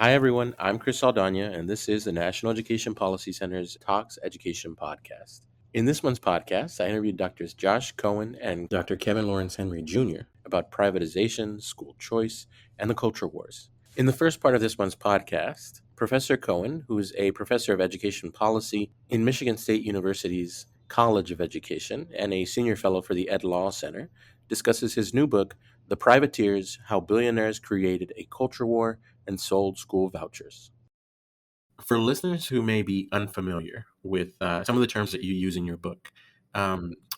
Hi, everyone. I'm Chris Saldaña, and this is the National Education Policy Center's Talks Education podcast. In this month's podcast, I interviewed Drs. Josh Cowen and Dr. Kevin Lawrence Henry Jr. about privatization, school choice, and the culture wars. In the first part of this month's podcast, Professor Cowen, who is a professor of education policy in Michigan State University's College of Education and a senior fellow for the Ed Law Center, discusses his new book, The Privateers: How Billionaires Created a Culture War and Sold School Vouchers. For listeners who may be unfamiliar with some of the terms that you use in your book,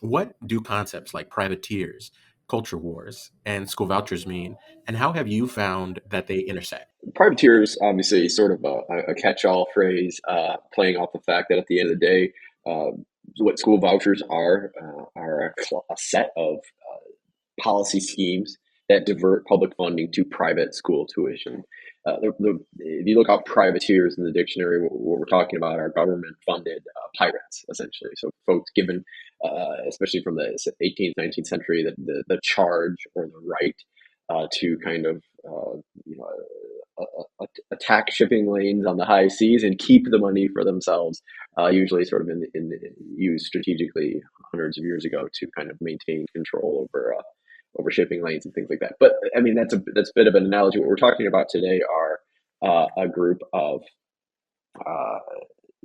what do concepts like privateers, culture wars, and school vouchers mean, and how have you found that they intersect? Privateers, obviously, sort of a catch-all phrase, playing off the fact that at the end of the day, what school vouchers are a set of policy schemes that divert public funding to private school tuition. If you look up privateers in the dictionary, what we're talking about are government-funded pirates, essentially. So folks given, especially from the 18th, 19th century, the charge or the right to kind of attack shipping lanes on the high seas and keep the money for themselves, usually sort of used strategically hundreds of years ago to kind of maintain control over shipping lanes and things like that. But I mean, that's a bit of an analogy. What we're talking about today are a group of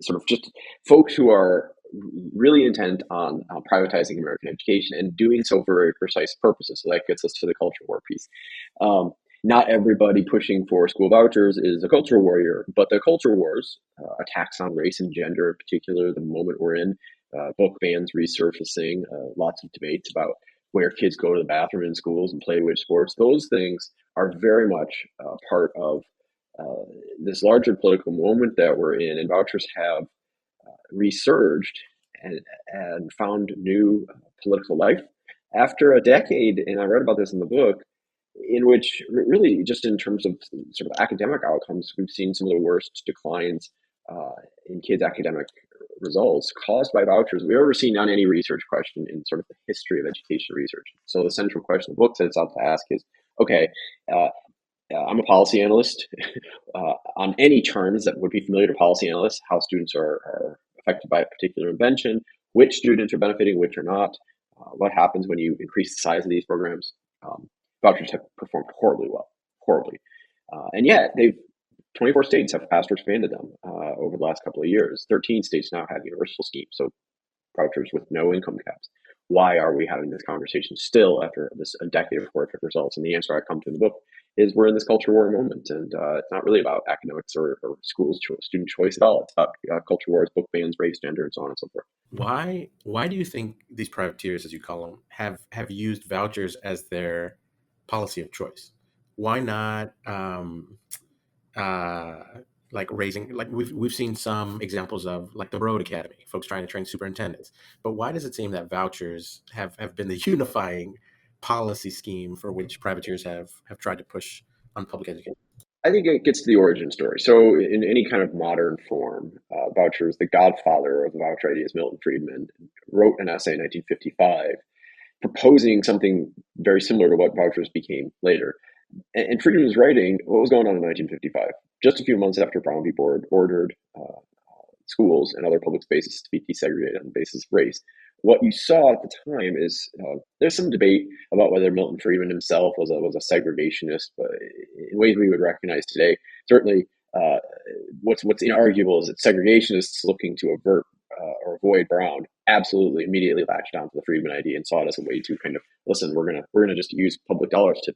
sort of just folks who are really intent on privatizing American education and doing so for very precise purposes. So that gets us to the culture war piece. Not everybody pushing for school vouchers is a culture warrior, but the culture wars, attacks on race and gender in particular, the moment we're in, book bans resurfacing, lots of debates about where kids go to the bathroom in schools and play which sports, those things are very much part of this larger political moment that we're in, and vouchers have resurged and found new political life after a decade, and I read about this in the book, in which really just in terms of sort of academic outcomes, we've seen some of the worst declines in kids' academic results caused by vouchers we've ever seen on any research question in sort of the history of education research. So the central question the book sets out to ask is, okay, I'm a policy analyst on any terms that would be familiar to policy analysts, how students are affected by a particular invention, which students are benefiting, which are not, what happens when you increase the size of these programs. Vouchers have performed horribly well, horribly. And yet 24 states have passed or expanded them over the last couple of years. 13 states now have universal schemes, so vouchers with no income caps. Why are we having this conversation still after a decade of horrific results? And the answer I come to in the book is we're in this culture war moment, and it's not really about academics or schools, student choice at all. It's about culture wars, book bans, race, gender, and so on and so forth. Why do you think these privateers, as you call them, have used vouchers as their policy of choice? Why not like raising, like we've seen some examples of, like the Road Academy, folks trying to train superintendents. But why does it seem that vouchers have been the unifying policy scheme for which privateers have tried to push on public education? I think it gets to the origin story. So in any kind of modern form, vouchers, the godfather of the voucher idea is Milton Friedman, wrote an essay in 1955 proposing something very similar to what vouchers became later. And Friedman was writing what was going on in 1955, just a few months after Brown v. Board ordered schools and other public spaces to be desegregated on the basis of race. What you saw at the time is there's some debate about whether Milton Friedman himself was a segregationist, but in ways we would recognize today. Certainly, what's inarguable is that segregationists looking to avert or avoid Brown absolutely immediately latched onto the Friedman idea and saw it as a way to kind of listen. We're gonna just use public dollars to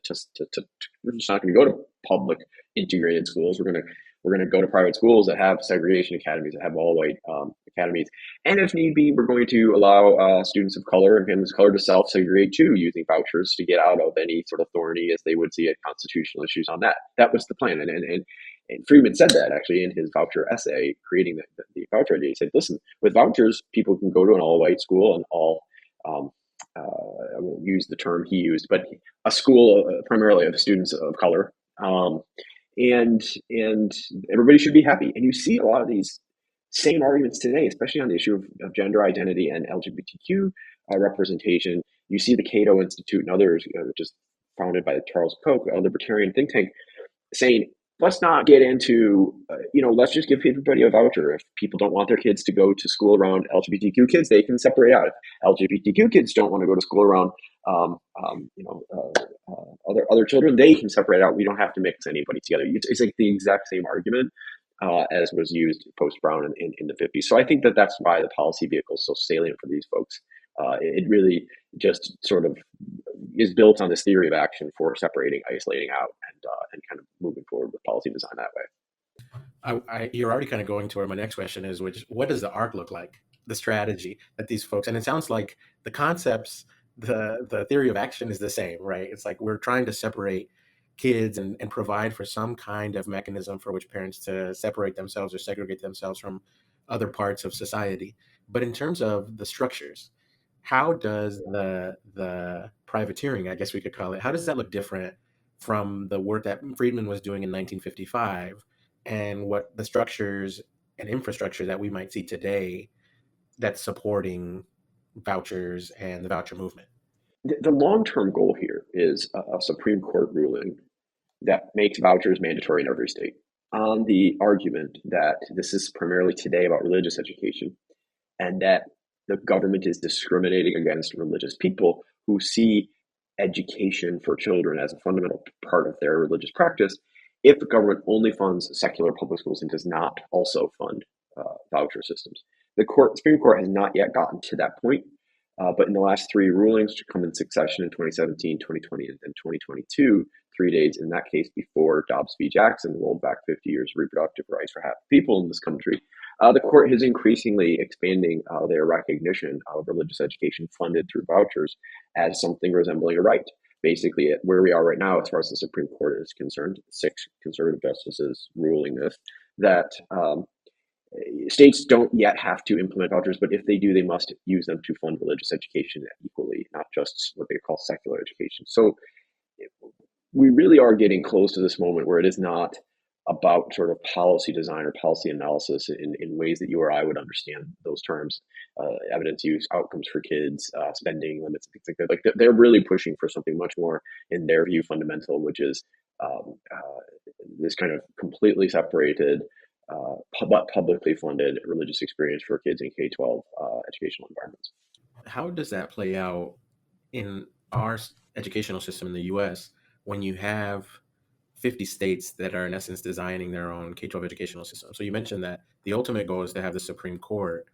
we're just not going to go to public integrated schools. We're going to go to private schools that have segregation academies, that have all white academies, and if need be, we're going to allow students of color and families of color to self-segregate too, using vouchers to get out of any sort of thorny, as they would see it, constitutional issues on that. That was the plan, and Friedman said that actually in his voucher essay, creating the voucher idea. He said, listen, with vouchers, people can go to an all-white school and I won't use the term he used, but a school primarily of students of color, and everybody should be happy. And you see a lot of these same arguments today, especially on the issue of gender identity and LGBTQ representation. You see the Cato Institute and others, which is founded by Charles Koch, a libertarian think tank, saying let's not get into, let's just give everybody a voucher. If people don't want their kids to go to school around LGBTQ kids, they can separate out. If LGBTQ kids don't want to go to school around, um, um, you know, other children, they can separate out. We don't have to mix anybody together. It's like the exact same argument as was used post Brown in the 50s. So I think that's why the policy vehicle is so salient for these folks. It really just sort of is built on this theory of action for separating, isolating out, and kind of moving forward with policy design that way. You're already kind of going to where my next question is, which what does the arc look like? The strategy that these folks, and it sounds like the concepts, the theory of action is the same, right? It's like we're trying to separate kids and provide for some kind of mechanism for which parents to separate themselves or segregate themselves from other parts of society. But in terms of the structures, how does the privateering, I guess we could call it, how does that look different from the work that Friedman was doing in 1955 and what the structures and infrastructure that we might see today that's supporting vouchers and the voucher movement? The long-term goal here is a Supreme Court ruling that makes vouchers mandatory in every state on the argument that this is primarily today about religious education and that the government is discriminating against religious people who see education for children as a fundamental part of their religious practice if the government only funds secular public schools and does not also fund voucher systems. The Supreme Court has not yet gotten to that point, but in the last three rulings, to come in succession in 2017, 2020, and 2022, 3 days in that case before Dobbs v. Jackson rolled back 50 years of reproductive rights for half the people in this country, the court is increasingly expanding their recognition of religious education funded through vouchers as something resembling a right. Basically, where we are right now, as far as the Supreme Court is concerned, 6 conservative justices ruling this, that states don't yet have to implement vouchers, but if they do, they must use them to fund religious education equally, not just what they call secular education. So we really are getting close to this moment where it is not about sort of policy design or policy analysis in ways that you or I would understand those terms, evidence use, outcomes for kids, spending limits, things like that. Like they're really pushing for something much more, in their view, fundamental, which is this kind of completely separated, but publicly funded religious experience for kids in K-12 educational environments. How does that play out in our educational system in the U.S. when you have 50 states that are in essence designing their own K-12 educational system? So you mentioned that the ultimate goal is to have the Supreme Court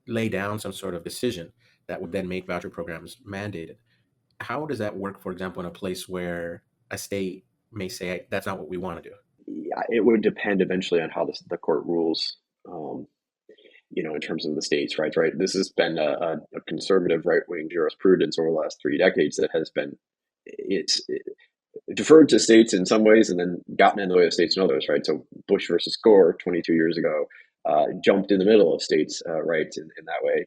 lay down some sort of decision that would then make voucher programs mandated. How does that work, for example, in a place where a state may say, that's not what we want to do? Yeah, it would depend eventually on how the court rules, in terms of the states' rights, right? This has been a conservative right-wing jurisprudence over the last 3 decades that has been, it's deferred to states in some ways and then gotten in the way of states in others, right? So Bush versus Gore 22 years ago jumped in the middle of states' rights in that way.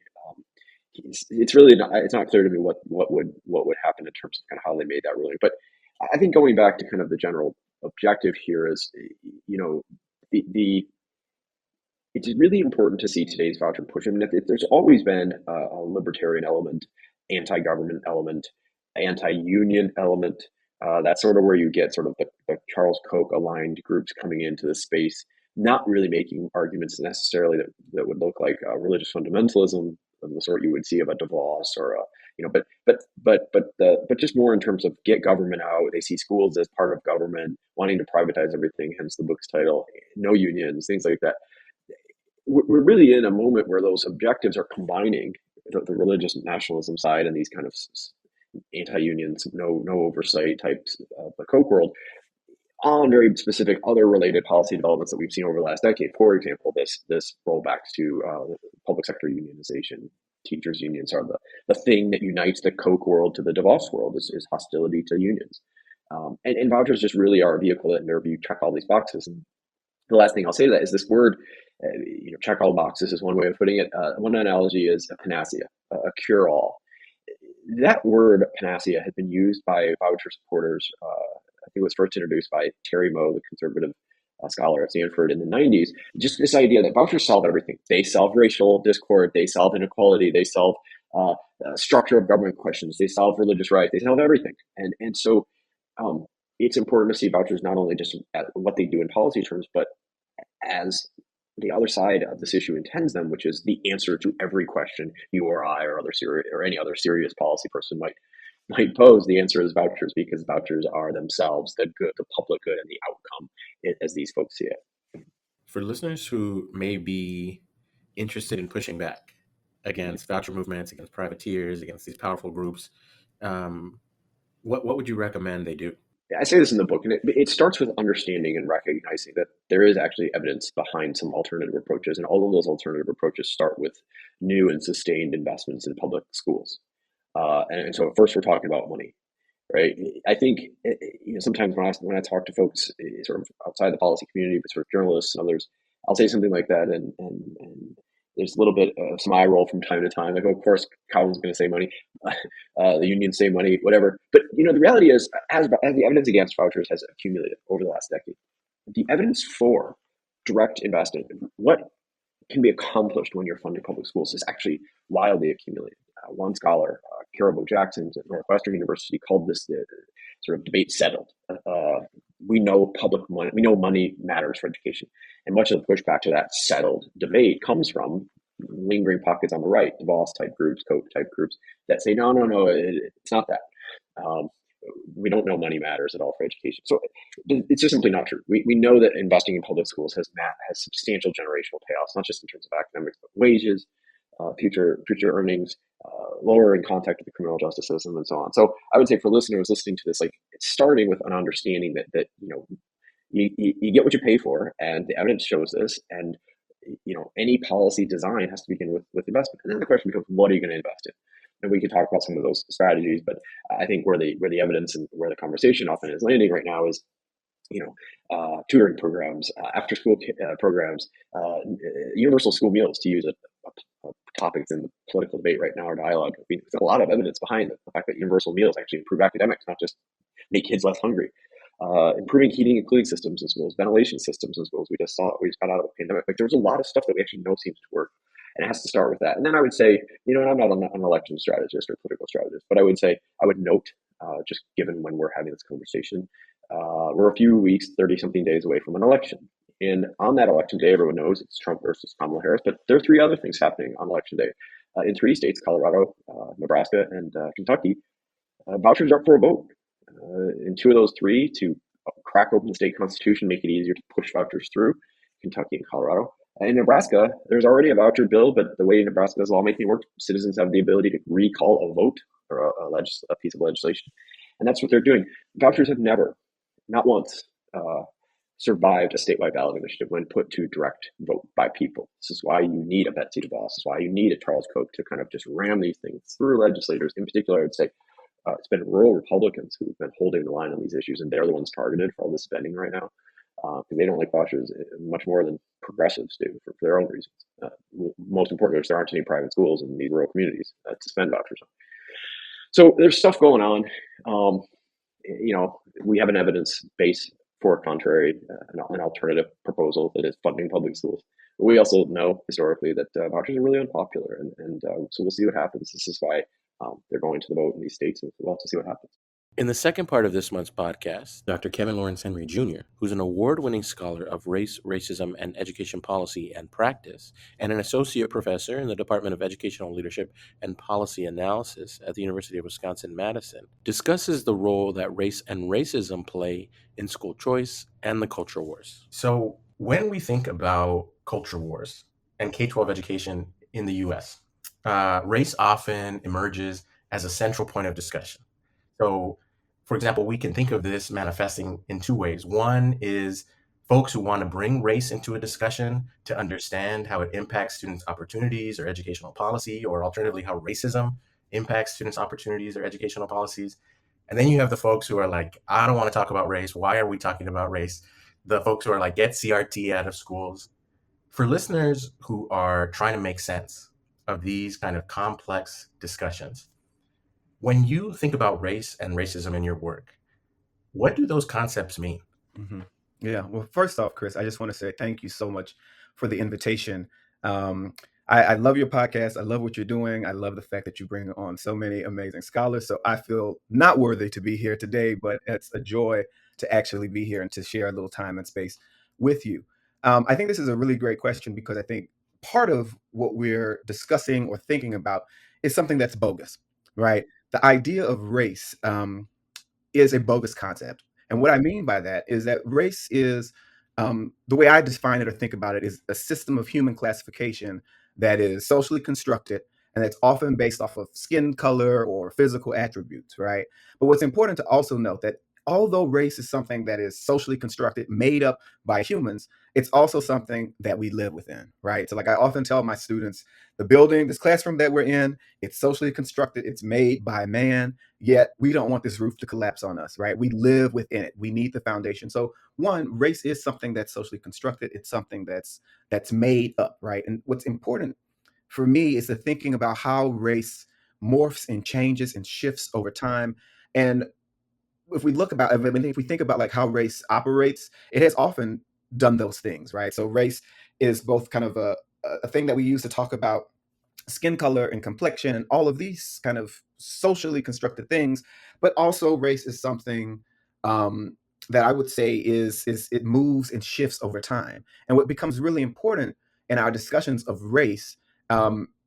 It's really not, it's not clear to me what would happen in terms of kind of how they made that ruling. But I think going back to kind of the general objective here is, it's really important to see today's voucher push. I mean, there's always been a libertarian element, anti-government element, anti-union element. That's sort of where you get sort of the Charles Koch aligned groups coming into the space, not really making arguments necessarily that would look like religious fundamentalism of the sort you would see of a DeVos or but just more in terms of get government out. They see schools as part of government, wanting to privatize everything, hence the book's title, no unions, things like that. We're really in a moment where those objectives are combining the religious nationalism side and these kind of anti-unions, no oversight types of the Koch world on very specific other related policy developments that we've seen over the last decade. For example, this rollbacks to public sector unionization. Teachers' unions are the thing that unites the Koch world to the DeVos world is hostility to unions. And vouchers just really are a vehicle that, in their view, check all these boxes. And the last thing I'll say to that is this word, check all boxes is one way of putting it. One analogy is a panacea, a cure-all. That word panacea has been used by voucher supporters. I think it was first introduced by Terry Moe, the conservative scholar at Stanford in the 90s. Just this idea that vouchers solve everything. They solve racial discord. They solve inequality. They solve structure of government questions. They solve religious rights. They solve everything. And so it's important to see vouchers not only just at what they do in policy terms, but as the other side of this issue intends them, which is the answer to every question you or I or any other serious policy person might pose. The answer is vouchers, because vouchers are themselves the good, the public good, and the outcome as these folks see it. For listeners who may be interested in pushing back against voucher movements, against privateers, against these powerful groups, what would you recommend they do? I say this in the book, and it starts with understanding and recognizing that there is actually evidence behind some alternative approaches, and all of those alternative approaches start with new and sustained investments in public schools. And so first we're talking about money, right? I think sometimes when I talk to folks sort of outside the policy community, but sort of journalists and others, I'll say something like that, and there's a little bit of some eye roll from time to time. Like, oh, of course, Cowen's going to say money, the unions say money, whatever. But the reality is, as the evidence against vouchers has accumulated over the last decade, the evidence for direct investing, what can be accomplished when you're funding public schools, is actually wildly accumulated. One scholar, Caribou Jackson at Northwestern University, called this the sort of debate settled. We know public money, we know money matters for education, and much of the pushback to that settled debate comes from lingering pockets on the right, DeVos type groups, Koch type groups, that say no, it's not that. We don't know money matters at all for education. So it's just simply not true. We know that investing in public schools has substantial generational payoffs, not just in terms of academics, but wages, future earnings, lower in contact with the criminal justice system, and so on. So I would say for listeners listening to this, like, it's starting with an understanding that you get what you pay for, and the evidence shows this, and any policy design has to begin with investment. And then the question becomes, what are you going to invest in? And we can talk about some of those strategies, but I think where the evidence and where the conversation often is landing right now is, tutoring programs, after school programs, universal school meals, to use a topic in the political debate right now, or dialogue. I mean, there's a lot of evidence behind the fact that universal meals actually improve academics, not just make kids less hungry. Improving heating and cooling systems in schools, ventilation systems in schools. We just got out of a pandemic. Like, there was a lot of stuff that we actually know seems to work. And it has to start with that. And then I would say, and I'm not an election strategist or political strategist, but I would note, just given when we're having this conversation, we're a few weeks, 30-something days away from an election. And on that election day, everyone knows it's Trump versus Kamala Harris, but there are three other things happening on election day. In three states, Colorado, Nebraska, and Kentucky, vouchers are up for a vote. In two of those three, to crack open the state constitution, make it easier to push vouchers through, Kentucky and Colorado. In Nebraska, there's already a voucher bill, but the way Nebraska's lawmaking works, citizens have the ability to recall a vote or a piece of legislation. And that's what they're doing. Vouchers have never, not once, survived a statewide ballot initiative when put to direct vote by people. This is why you need a Betsy DeVos. This is why you need a Charles Koch to kind of just ram these things through legislators. In particular, I would say it's been rural Republicans who've been holding the line on these issues, and they're the ones targeted for all this spending right now, because they don't like vouchers much more than progressives do for their own reasons. Most importantly, there aren't any private schools in these rural communities to spend vouchers on. So there's stuff going on. We have an evidence base for contrary, an alternative proposal that is funding public schools. But we also know historically that vouchers are really unpopular, and so we'll see what happens. This is why they're going to the vote in these states, and we'll have to see what happens. In the second part of this month's podcast, Dr. Kevin Lawrence Henry Jr., who's an award-winning scholar of race, racism, and education policy and practice, and an associate professor in the Department of Educational Leadership and Policy Analysis at the University of Wisconsin-Madison, discusses the role that race and racism play in school choice and the culture wars. So when we think about culture wars and K-12 education in the U.S., race often emerges as a central point of discussion. So, for example, we can think of this manifesting in two ways. One is folks who want to bring race into a discussion to understand how it impacts students' opportunities or educational policy, or alternatively, how racism impacts students' opportunities or educational policies. And then you have the folks who are like, I don't want to talk about race. Why are we talking about race? The folks who are like, get CRT out of schools. For listeners who are trying to make sense of these kind of complex discussions, when you think about race and racism in your work, what do those concepts mean? Mm-hmm. Yeah. Well, first off, Chris, I just want to say thank you so much for the invitation. I love your podcast. I love what you're doing. I love the fact that you bring on so many amazing scholars. So I feel not worthy to be here today, but it's a joy to actually be here and to share a little time and space with you. I think this is a really great question because I think part of what we're discussing or thinking about is something that's bogus, right? The idea of race is a bogus concept. And what I mean by that is that race is, the way I define it or think about it, is a system of human classification that is socially constructed and that's often based off of skin color or physical attributes, right? But what's important to also note that although race is something that is socially constructed, made up by humans, it's also something that we live within, right? So, like I often tell my students, the building, this classroom that we're in, it's socially constructed, it's made by man, yet we don't want this roof to collapse on us, right? We live within it. We need the foundation. So one, race is something that's socially constructed. It's something that's made up, right? And what's important for me is the thinking about how race morphs and changes and shifts over time. And if we look about, I mean, if we think about like how race operates, it has often done those things, right? So race is both kind of a thing that we use to talk about skin color and complexion and all of these kind of socially constructed things, but also race is something um, that I would say is it moves and shifts over time. And what becomes really important in our discussions of race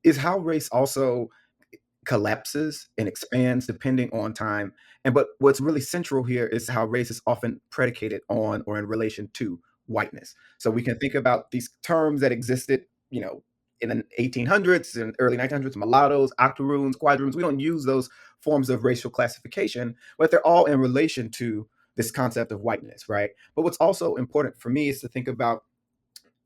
is how race also collapses and expands depending on time. And but what's really central here is how race is often predicated on or in relation to whiteness. So we can think about these terms that existed, in the 1800s and early 1900s, mulattoes, octoroons, quadroons. We don't use those forms of racial classification, but they're all in relation to this concept of whiteness, right? But what's also important for me is to think about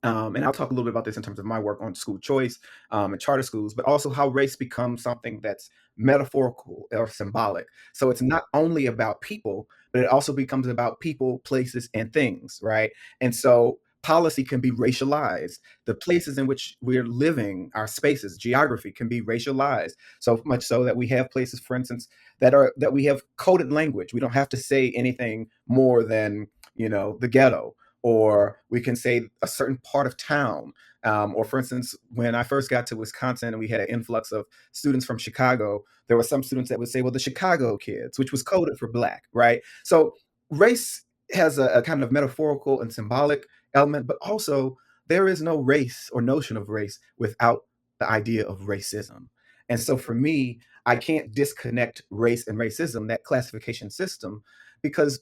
and I'll talk a little bit about this in terms of my work on school choice and charter schools, but also how race becomes something that's metaphorical or symbolic. So it's not only about people, but it also becomes about people, places, and things, right? And so policy can be racialized. The places in which we're living, our spaces, geography can be racialized. So much so that we have places, for instance, that we have coded language. We don't have to say anything more than, the ghetto, or we can say a certain part of town. Or, for instance, when I first got to Wisconsin and we had an influx of students from Chicago, there were some students that would say, well, the Chicago kids, which was coded for Black, right? So race has a kind of metaphorical and symbolic element, but also there is no race or notion of race without the idea of racism. And so for me, I can't disconnect race and racism, that classification system, because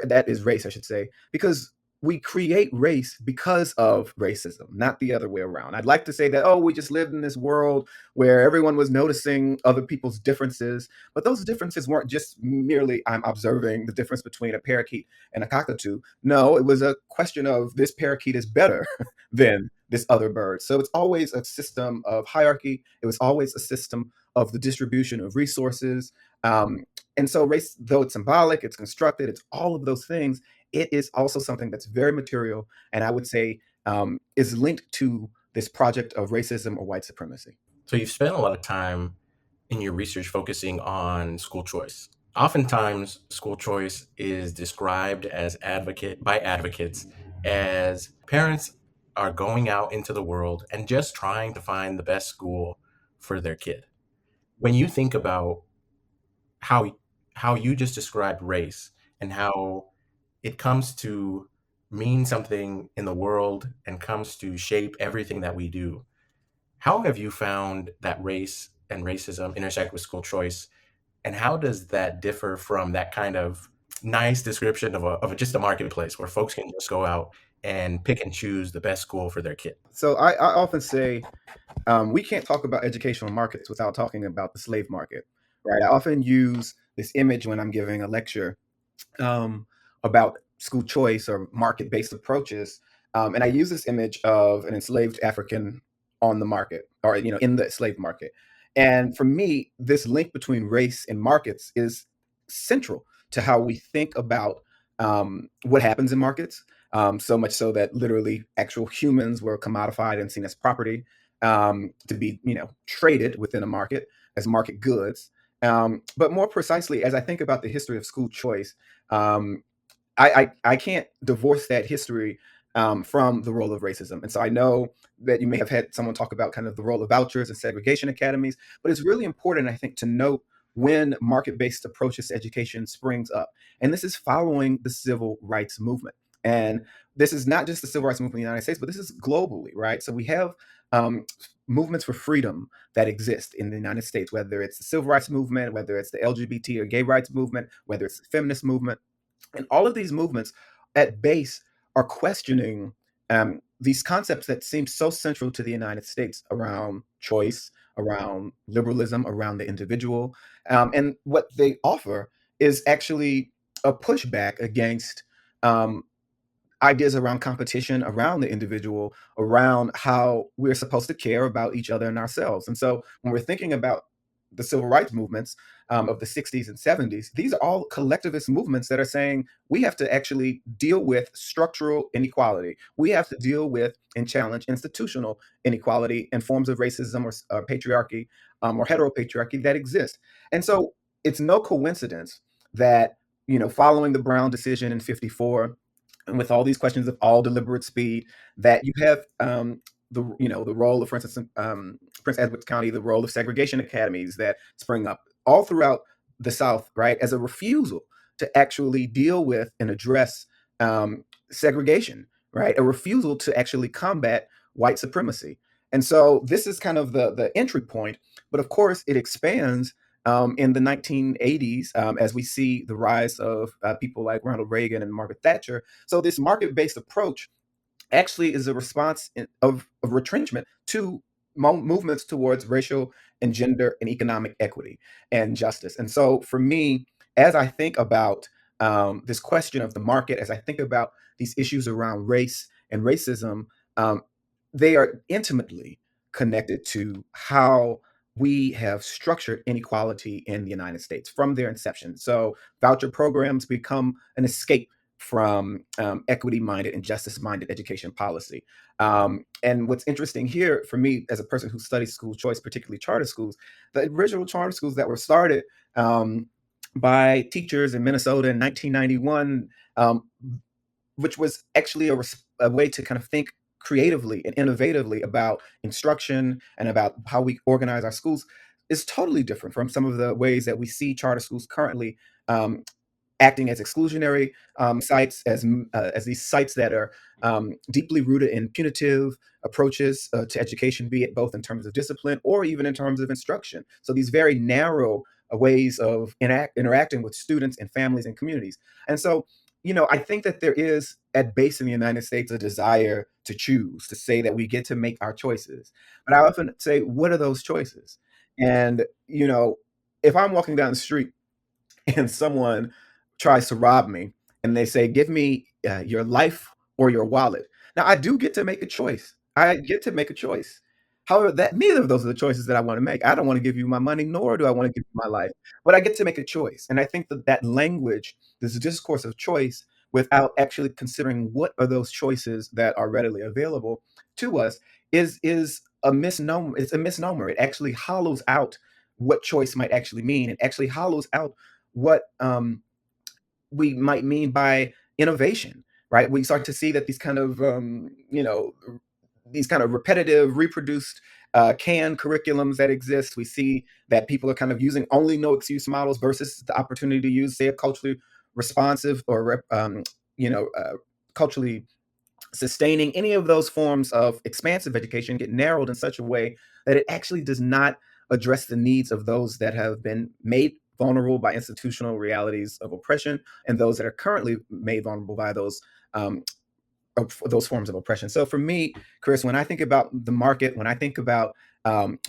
that is race, I should say, because we create race because of racism, not the other way around. I'd like to say that, oh, we just lived in this world where everyone was noticing other people's differences, but those differences weren't just merely I'm observing the difference between a parakeet and a cockatoo. No, it was a question of this parakeet is better than this other bird. So it's always a system of hierarchy. It was always a system of the distribution of resources. And so race, though it's symbolic, it's constructed, it's all of those things, it is also something that's very material, and I would say is linked to this project of racism or white supremacy. So you've spent a lot of time in your research focusing on school choice. Oftentimes, school choice is described as by advocates as parents are going out into the world and just trying to find the best school for their kid. When you think about how how you just described race and how it comes to mean something in the world and comes to shape everything that we do, how have you found that race and racism intersect with school choice? And how does that differ from that kind of nice description of just a marketplace where folks can just go out and pick and choose the best school for their kid? So I often say we can't talk about educational markets without talking about the slave market, right? I often use this image when I'm giving a lecture about school choice or market-based approaches, and I use this image of an enslaved African on the market, or in the slave market. And for me, this link between race and markets is central to how we think about what happens in markets. So much so that literally actual humans were commodified and seen as property to be, traded within a market as market goods. But more precisely, as I think about the history of school choice, um, I can't divorce that history from the role of racism. And so I know that you may have had someone talk about kind of the role of vouchers and segregation academies, but it's really important, I think, to note when market-based approaches to education springs up. And this is following the civil rights movement. And this is not just the civil rights movement in the United States, but this is globally, right? So we have um, movements for freedom that exist in the United States, whether it's the civil rights movement, whether it's the LGBT or gay rights movement, whether it's the feminist movement. And all of these movements at base are questioning these concepts that seem so central to the United States around choice, around liberalism, around the individual. And what they offer is actually a pushback against um, ideas around competition, around the individual, around how we're supposed to care about each other and ourselves. And so when we're thinking about the civil rights movements of the 60s and 70s, these are all collectivist movements that are saying we have to actually deal with structural inequality. We have to deal with and challenge institutional inequality and forms of racism or patriarchy or heteropatriarchy that exist. And so it's no coincidence that, following the Brown decision in 54, and with all these questions of all deliberate speed, that you have the role of, for instance, Prince Edward County, the role of segregation academies that spring up all throughout the South, right, as a refusal to actually deal with and address segregation, right, a refusal to actually combat white supremacy. And so this is kind of the entry point, but of course it expands in the 1980s as we see the rise of people like Ronald Reagan and Margaret Thatcher. So this market-based approach actually is a response of retrenchment to movements towards racial and gender and economic equity and justice. And so for me, as I think about this question of the market, as I think about these issues around race and racism, um, they are intimately connected to how we have structured inequality in the United States from their inception. So voucher programs become an escape from equity-minded and justice-minded education policy. And what's interesting here for me, as a person who studies school choice, particularly charter schools, the original charter schools that were started by teachers in Minnesota in 1991, which was actually a way to kind of think creatively and innovatively about instruction and about how we organize our schools, is totally different from some of the ways that we see charter schools currently um, acting as exclusionary sites, as these sites that are deeply rooted in punitive approaches to education, be it both in terms of discipline or even in terms of instruction. So these very narrow ways of interacting with students and families and communities. And so, I think that there is at base in the United States a desire to choose, to say that we get to make our choices. But I often say, what are those choices? And, if I'm walking down the street and someone tries to rob me and they say, "Give me your life or your wallet." Now, I do get to make a choice. I get to make a choice. However, that neither of those are the choices that I want to make. I don't want to give you my money, nor do I want to give you my life. But I get to make a choice. And I think that that language, this discourse of choice, without actually considering what are those choices that are readily available to us, is a misnomer. It's a misnomer. It actually hollows out what choice might actually mean. It actually hollows out what we might mean by innovation, right? We start to see that these kind of repetitive, reproduced, canned curriculums that exist. We see that people are kind of using only no excuse models versus the opportunity to use, say, a culturally responsive or culturally sustaining. Any of those forms of expansive education get narrowed in such a way that it actually does not address the needs of those that have been made vulnerable by institutional realities of oppression and those that are currently made vulnerable by those forms of oppression. So for me, Chris, when I think about the market, when I think about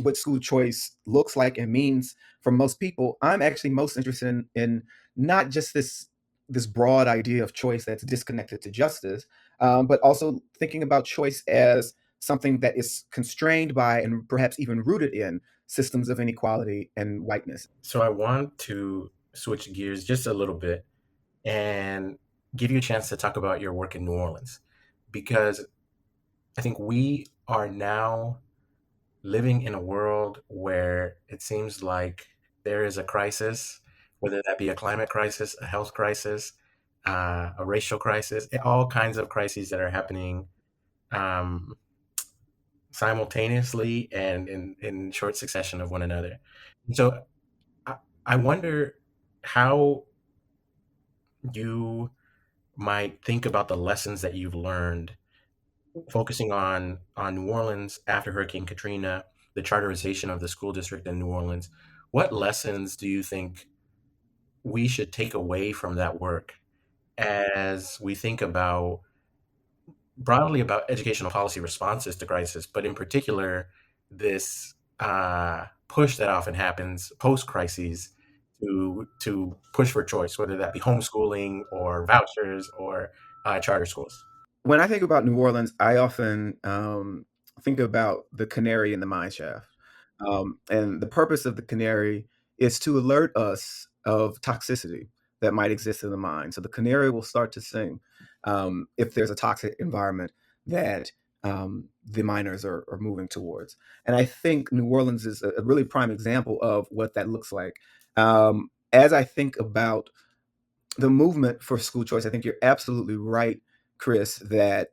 what school choice looks like and means for most people, I'm actually most interested in not just this broad idea of choice that's disconnected to justice, but also thinking about choice as something that is constrained by and perhaps even rooted in systems of inequality and whiteness. So I want to switch gears just a little bit and give you a chance to talk about your work in New Orleans, because I think we are now living in a world where it seems like there is a crisis, whether that be a climate crisis, a health crisis, a racial crisis, all kinds of crises that are happening um, simultaneously and in short succession of one another. And so I wonder how you might think about the lessons that you've learned focusing on New Orleans after Hurricane Katrina, the charterization of the school district in New Orleans. What lessons do you think we should take away from that work as we think about broadly about educational policy responses to crisis, but in particular, this push that often happens post crises to push for choice, whether that be homeschooling or vouchers or charter schools? When I think about New Orleans, I often think about the canary in the mine shaft. And the purpose of the canary is to alert us of toxicity that might exist in the mine. So the canary will start to sing if there's a toxic environment that the miners are moving towards. And I think New Orleans is a really prime example of what that looks like. As I think about the movement for school choice, I think you're absolutely right, Chris, that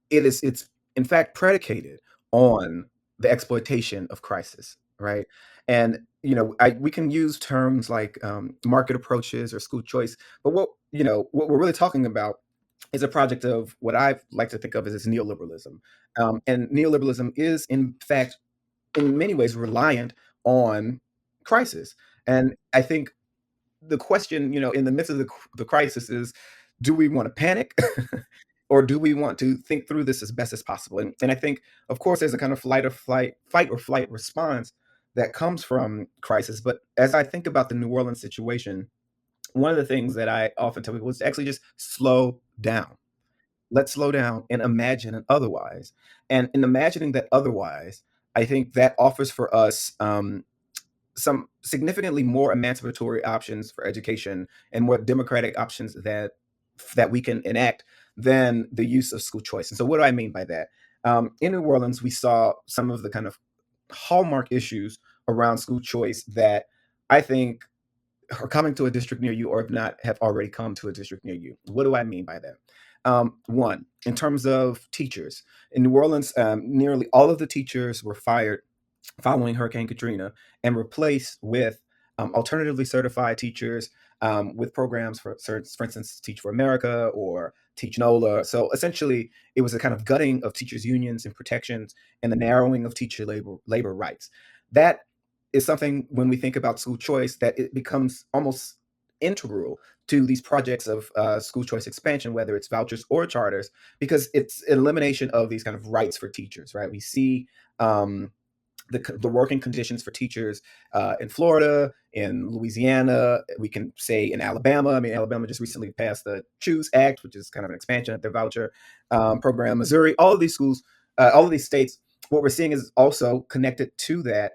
it's in fact predicated on the exploitation of crisis, right? And we can use terms like market approaches or school choice, but what we're really talking about is a project of what I like to think of as neoliberalism. And neoliberalism is, in fact, in many ways, reliant on crisis. And I think the question, in the midst of the crisis is, do we want to panic or do we want to think through this as best as possible? And I think, of course, there's a kind of fight or flight response that comes from crisis. But as I think about the New Orleans situation, one of the things that I often tell people is to actually just slow down. Let's slow down and imagine an otherwise. And in imagining that otherwise, I think that offers for us some significantly more emancipatory options for education and more democratic options that we can enact than the use of school choice. And so, what do I mean by that? In New Orleans, we saw some of the kind of hallmark issues around school choice that I think are coming to a district near you, or if not, have already come to a district near you. What do I mean by that? One, in terms of teachers, in New Orleans, nearly all of the teachers were fired following Hurricane Katrina and replaced with alternatively certified teachers with programs for instance, Teach for America or Teach NOLA. So essentially, it was a kind of gutting of teachers' unions and protections and the narrowing of teacher labor rights. That is something when we think about school choice that it becomes almost integral to these projects of school choice expansion, whether it's vouchers or charters, because it's an elimination of these kind of rights for teachers, right? We see the working conditions for teachers in Florida, in Louisiana, we can say in Alabama. I mean, Alabama just recently passed the Choose Act, which is kind of an expansion of their voucher program. Missouri, all of these schools, all of these states, what we're seeing is also connected to that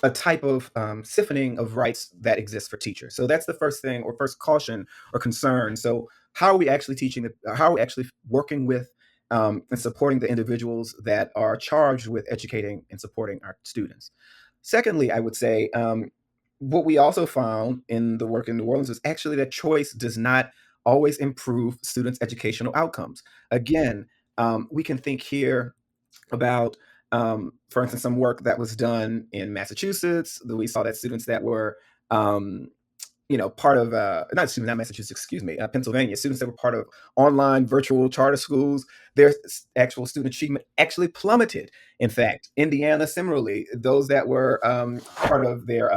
a type of siphoning of rights that exists for teachers. So that's the first thing, or first caution or concern. So how are we actually how are we actually working with and supporting the individuals that are charged with educating and supporting our students? Secondly, I would say what we also found in the work in New Orleans is actually that choice does not always improve students' educational outcomes. Again, we can think here about, for instance, some work that was done in Massachusetts. We saw that students that were part of not Massachusetts, excuse me, Pennsylvania, students that were part of online virtual charter schools, their actual student achievement actually plummeted. In fact, Indiana, similarly, those that were part of their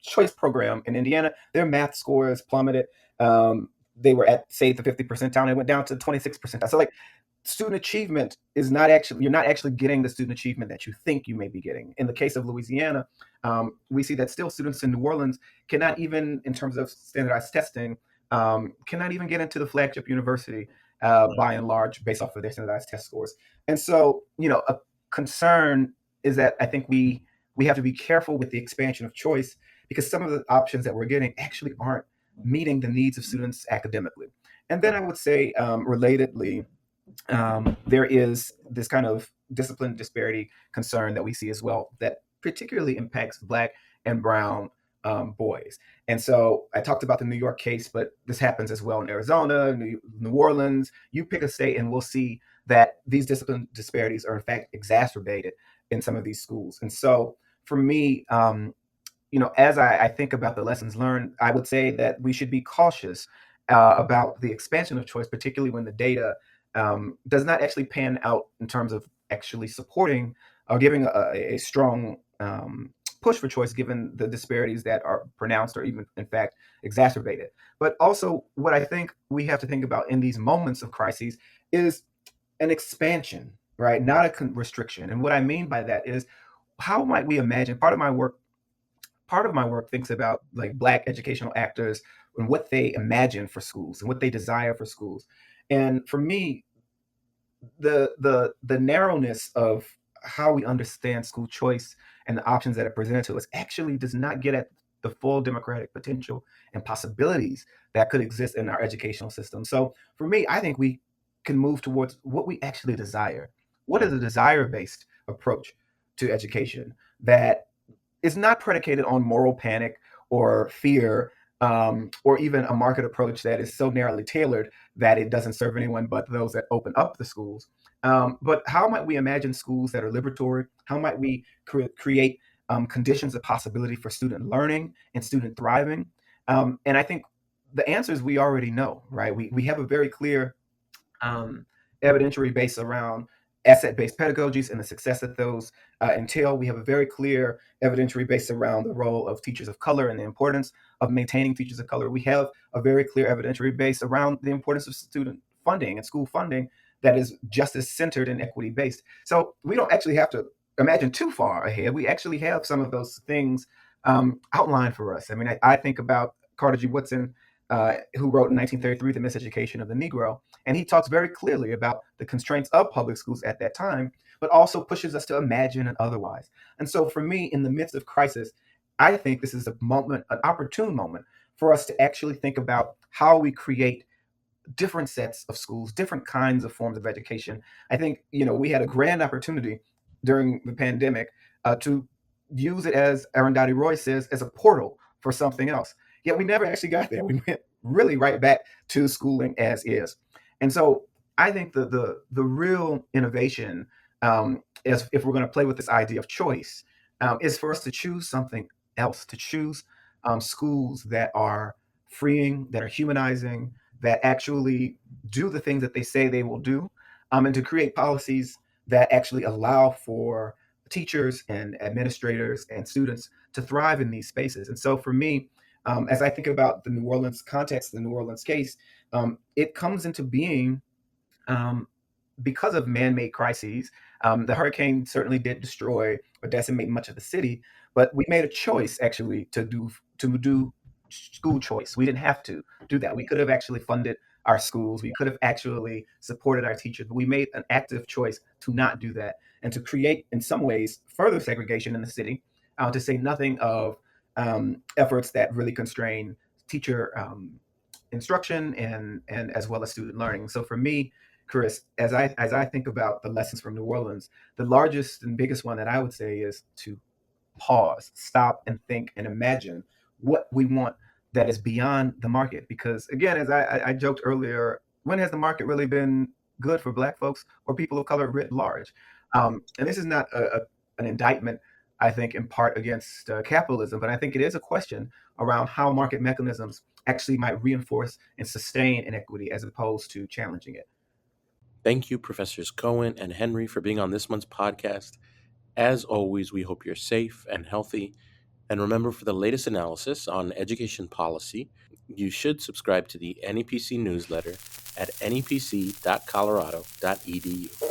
choice program in Indiana, their math scores plummeted. They were at, say, the 50 percentile, and it went down to 26 percentile. So, like, student achievement is not actually, you're not actually getting the student achievement that you think you may be getting. In the case of Louisiana, we see that still students in New Orleans cannot even, in terms of standardized testing, cannot even get into the flagship university by and large based off of their standardized test scores. And so, a concern is that I think we have to be careful with the expansion of choice, because some of the options that we're getting actually aren't meeting the needs of students academically. And then I would say, relatedly, there is this kind of discipline disparity concern that we see as well that particularly impacts Black and Brown boys. And so I talked about the New York case, but this happens as well in Arizona, New Orleans. You pick a state and we'll see that these discipline disparities are in fact exacerbated in some of these schools. And so for me, as I think about the lessons learned, I would say that we should be cautious about the expansion of choice, particularly when the data does not actually pan out in terms of actually supporting or giving a strong push for choice, given the disparities that are pronounced or even, in fact, exacerbated. But also, what I think we have to think about in these moments of crises is an expansion, right? Not a restriction. And what I mean by that is, how might we imagine? Part of my work thinks about like Black educational actors and what they imagine for schools and what they desire for schools. And for me, the narrowness of how we understand school choice and the options that are presented to us actually does not get at the full democratic potential and possibilities that could exist in our educational system. So for me, I think we can move towards what we actually desire. What is a desire-based approach to education that is not predicated on moral panic or fear, or even a market approach that is so narrowly tailored that it doesn't serve anyone but those that open up the schools. But how might we imagine schools that are liberatory? How might we create conditions of possibility for student learning and student thriving? And I think the answers we already know, right? We have a very clear um, evidentiary base around asset-based pedagogies and the success that those entail. We have a very clear evidentiary base around the role of teachers of color and the importance of maintaining teachers of color. We have a very clear evidentiary base around the importance of student funding and school funding that is justice centered and equity based. So we don't actually have to imagine too far ahead. We actually have some of those things outlined for us. I mean, I think about Carter G. Woodson, who wrote in 1933 The Miseducation of the Negro, and he talks very clearly about the constraints of public schools at that time, but also pushes us to imagine and otherwise. And so for me, in the midst of crisis, I think this is a moment, an opportune moment for us to actually think about how we create different sets of schools, different kinds of forms of education. I think, we had a grand opportunity during the pandemic to use it, as Arundhati Roy says, as a portal for something else. Yet we never actually got there. We went really right back to schooling as is. And so I think the real innovation, is, if we're going to play with this idea of choice, is for us to choose something else, to choose schools that are freeing, that are humanizing, that actually do the things that they say they will do, and to create policies that actually allow for teachers and administrators and students to thrive in these spaces. And so for me, as I think about the New Orleans context, the New Orleans case, it comes into being um, because of man-made crises. The hurricane certainly did destroy or decimate much of the city, but we made a choice actually to do school choice. We didn't have to do that. We could have actually funded our schools. We could have actually supported our teachers, but we made an active choice to not do that and to create, in some ways, further segregation in the city. To say nothing of efforts that really constrain teacher instruction and as well as student learning. So for me, Chris, as I think about the lessons from New Orleans, the largest and biggest one that I would say is to pause, stop, and think and imagine what we want that is beyond the market. Because again, as I joked earlier, when has the market really been good for Black folks or people of color writ large? And this is not an indictment, I think, in part against capitalism, but I think it is a question around how market mechanisms actually might reinforce and sustain inequity as opposed to challenging it. Thank you, Professors Cowen and Henry, for being on this month's podcast. As always, we hope you're safe and healthy. And remember, for the latest analysis on education policy, you should subscribe to the NEPC newsletter at nepc.colorado.edu.